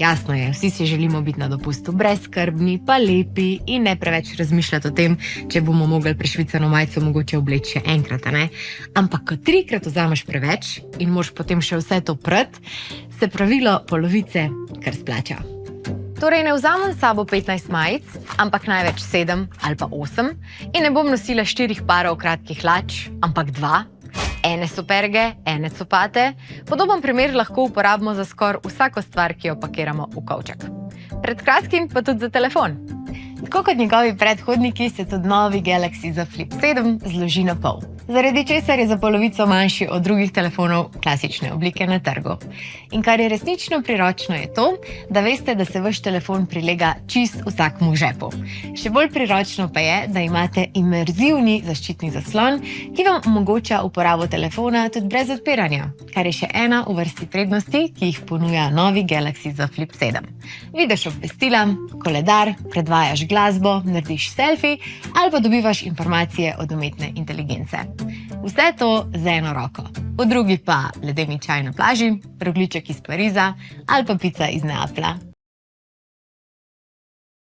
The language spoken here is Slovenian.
Jasno je, vsi si želimo biti na dopustu brezskrbni, pa lepi in ne preveč razmišljati o tem, če bomo mogli prešvicano majico mogoče obleči še enkrat, a ne? Ampak ko 3-krat vzameš preveč in moraš potem še vse to prati, se pravilo polovice kar splača. Torej ne vzamem s sabo 15 majic, ampak največ 7 ali pa 8 in ne bom nosila 4 parov kratkih hlač, ampak 2. Ene superge, ene copate. Podoben primer lahko uporabimo za skoraj vsako stvar, ki jo pakiramo v kovček. Pred kratkim pa tudi za telefon. Tako kot njegovi predhodniki se tudi novi Galaxy Z Flip 7 zloži na pol, zaradi česar je za polovico manjši od drugih telefonov klasične oblike na trgu. In kar je resnično priročno je to, da veste, da se vaš telefon prilega čist vsakmu žepu. Še bolj priročno pa je, da imate imerzivni zaščitni zaslon, ki vam omogoča uporabo telefona tudi brez odpiranja, kar je še ena v vrsti prednosti, ki jih ponuja novi Galaxy Z Flip 7. Vidiš obvestila, koledar, predvajaš glasbo, narediš selfie ali pa dobivaš informacije od umetne inteligence. Vse to z eno roko. V drugi pa ledeni čaj na plaži, rogljiček iz Pariza ali pa pica iz Neaplja.